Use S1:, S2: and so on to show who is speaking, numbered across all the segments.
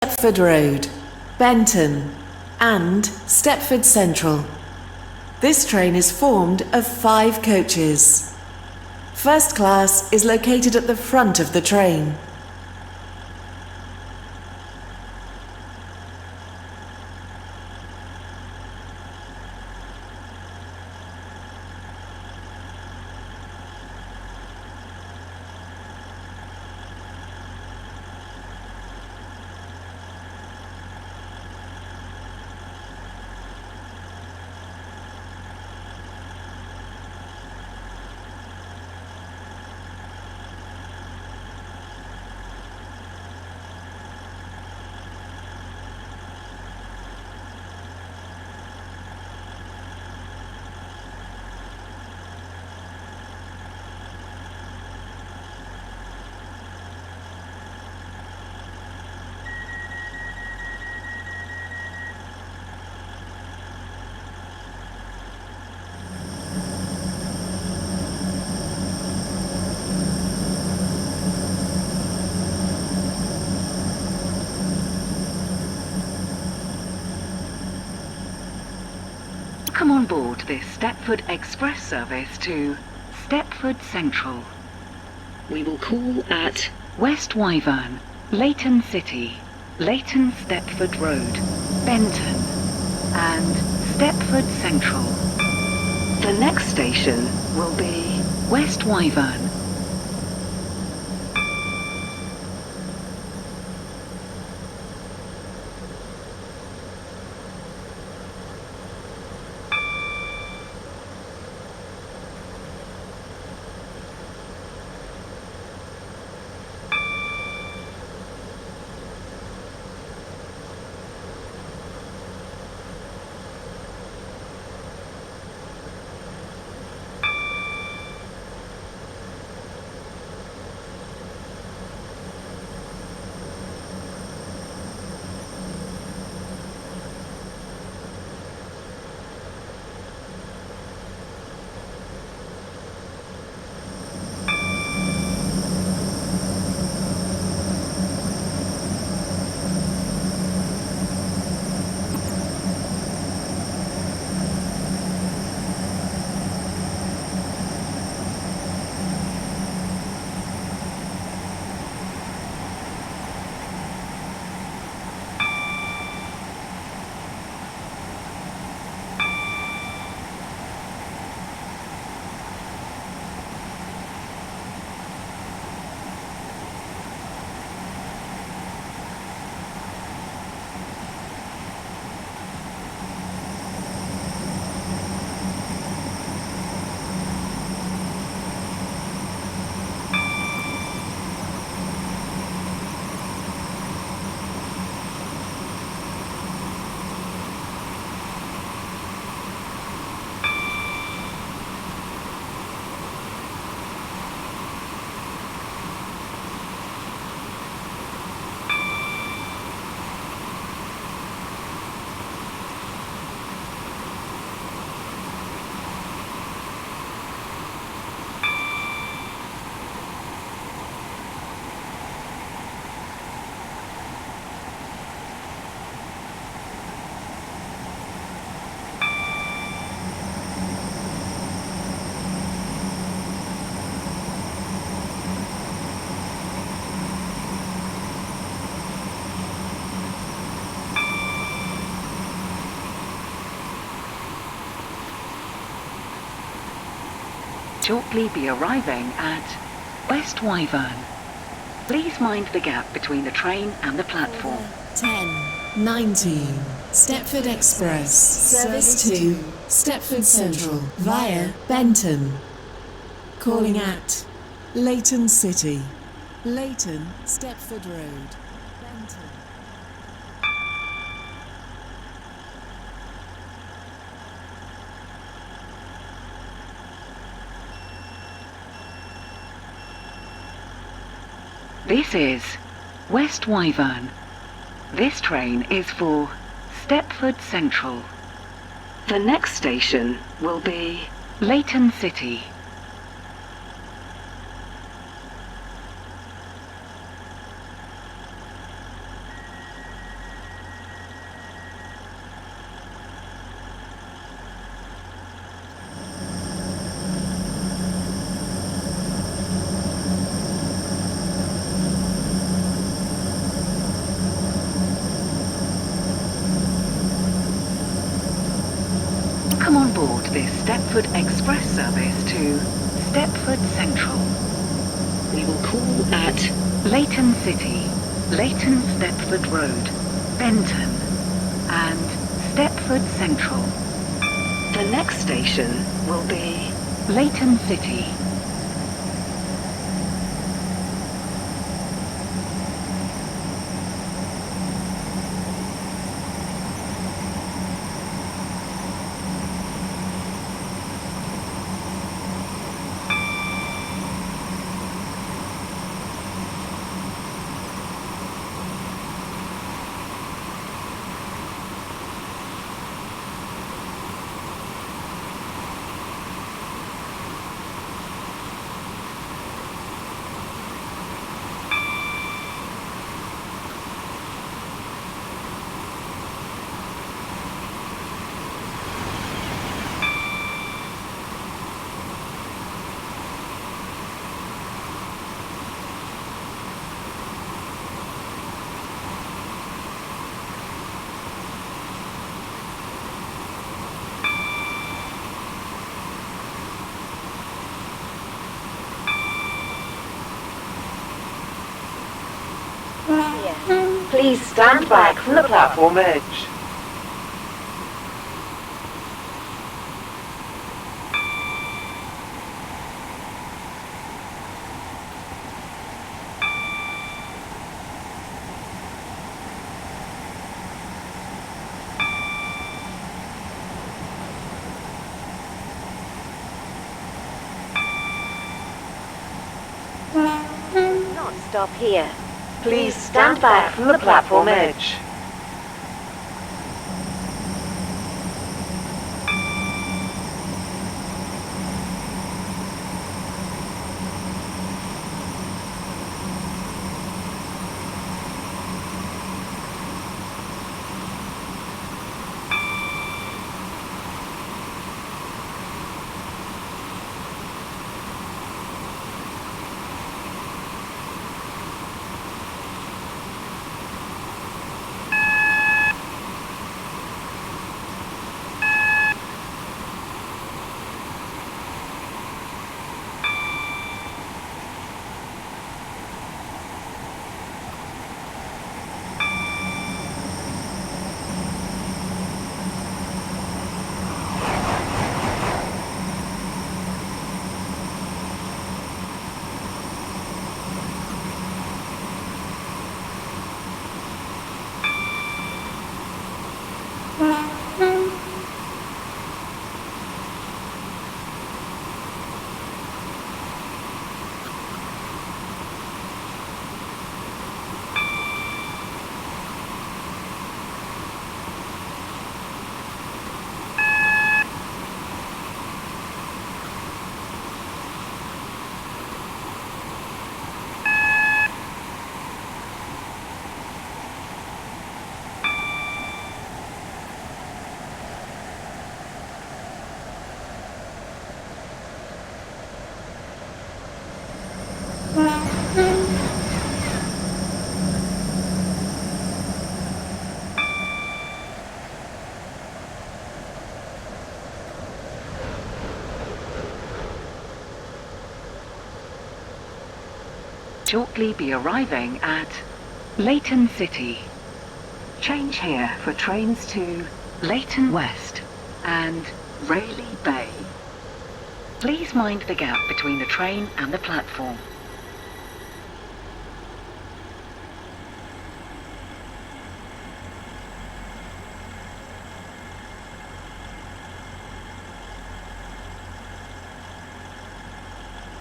S1: Stepford Road, Benton, and Stepford Central. This train is formed of 5 coaches. First class is located at the front of the train.
S2: Come on board this Stepford Express service to Stepford Central. We will call at Westwyvern, Leighton City, Leighton Stepford Road, Benton, and Stepford Central. The next station will be Westwyvern. Shortly be arriving at Westwyvern. Please mind the gap between the train and the platform.
S1: 10:19 Stepford Express service to Stepford Central via Benton. Calling at Leighton City, Leighton Stepford Road, Benton.
S2: This is Westwyvern. This train is for Stepford Central. The next station will be Leighton City. this Stepford Express service to Stepford Central. We will call at Leighton City, Leighton Stepford Road, Benton, and Stepford Central. The next station will be Leighton City.
S3: Please stand back from the platform edge. Not stop here. Please stand back from the platform edge.
S2: Shortly be arriving at Leighton City. Change here for trains to Leighton West and Rayleigh Bay. Please mind the gap between the train and the platform.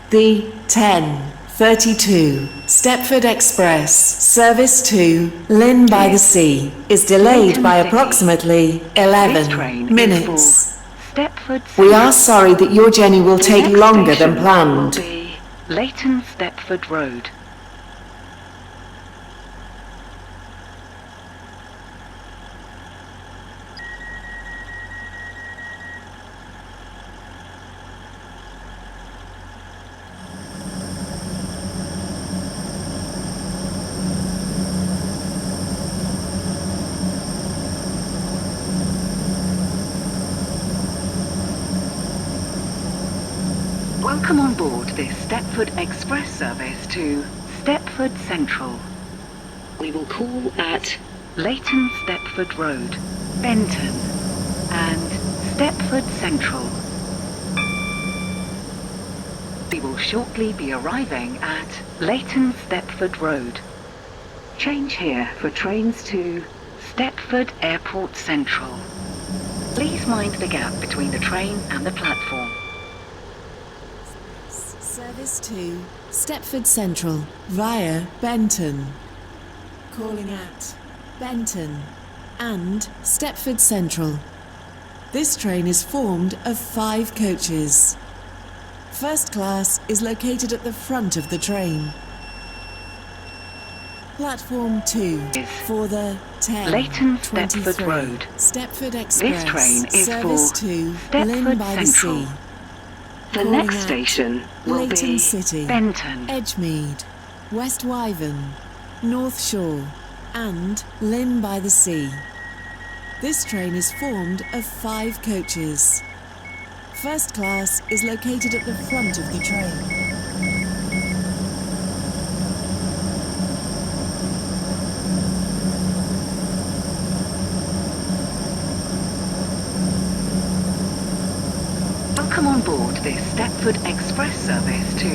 S1: The 10:32 Stepford Express service to Llyn-by-the-Sea is delayed by approximately 11 minutes. We are sorry that your journey will take longer than planned.
S2: Leighton Stepford Road. Welcome on board this Stepford Express service to Stepford Central. We will call at Leighton Stepford Road, Benton, and Stepford Central. We will shortly be arriving at Leighton Stepford Road. Change here for trains to Stepford Airport Central. Please mind the gap between the train and the platform.
S1: Service to Stepford Central via Benton. Calling at Benton and Stepford Central. This train is formed of 5 coaches. First class is located at the front of the train. Platform 2 for the 10,
S2: Leighton
S1: 23,
S2: Stepford Road.
S1: Stepford Express.
S2: This train is
S1: service
S2: for
S1: to
S2: Stepford
S1: Llyn-by-the-Sea.
S2: Central. The
S1: Calling
S2: next
S1: at
S2: station will
S1: Leighton
S2: be
S1: City,
S2: Benton.
S1: Edgemead, West Wyvern, North Shore, and Llyn-by-the-Sea. This train is formed of 5 coaches. First class is located at the front of the train.
S2: Welcome on board this Stepford Express service to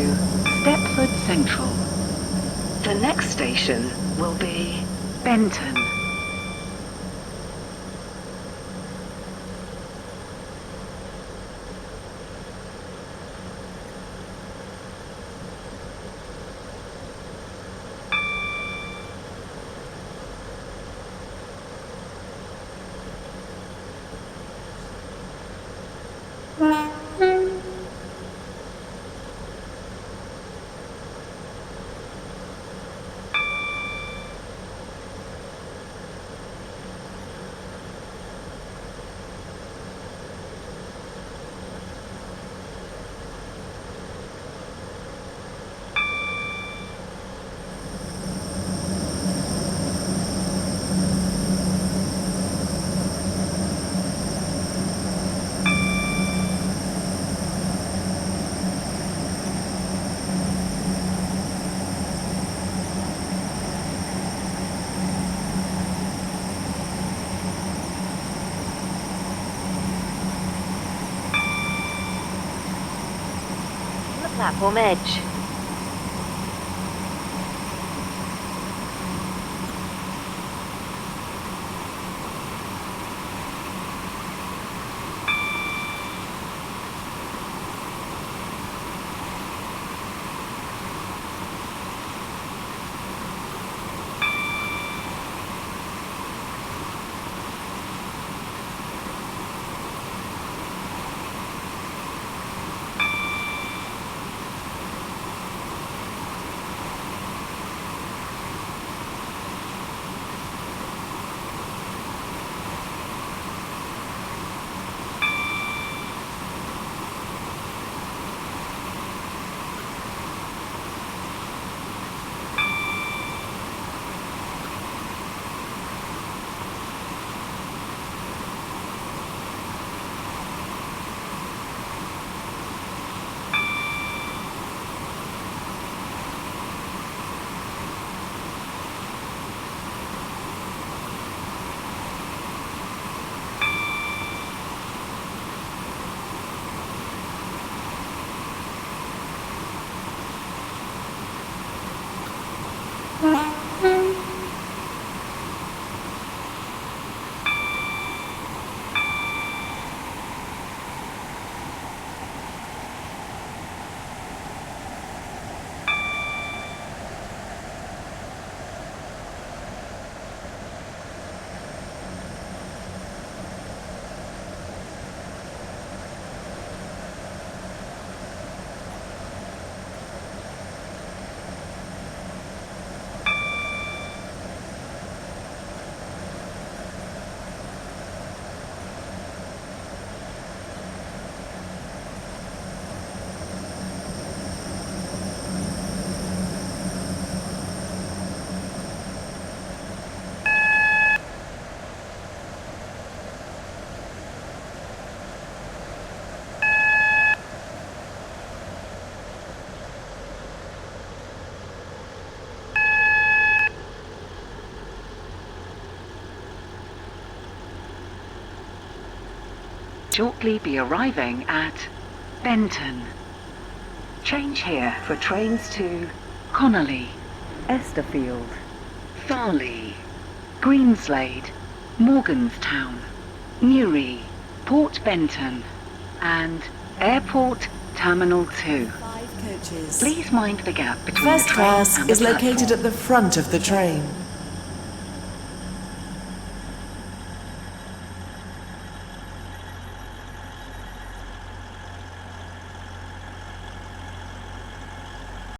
S2: Stepford Central. The next station will be Benton.
S3: Platform edge.
S2: shortly be arriving at Benton. Change here for trains to Connolly, Esterfield, Farley, Greenslade, Morganstown, Newry, Port Benton, and Airport Terminal 2.
S1: 5 coaches.
S2: Please mind the gap between
S1: First
S2: the train
S1: class
S2: and the
S1: is located
S2: platform.
S1: at the front of the train.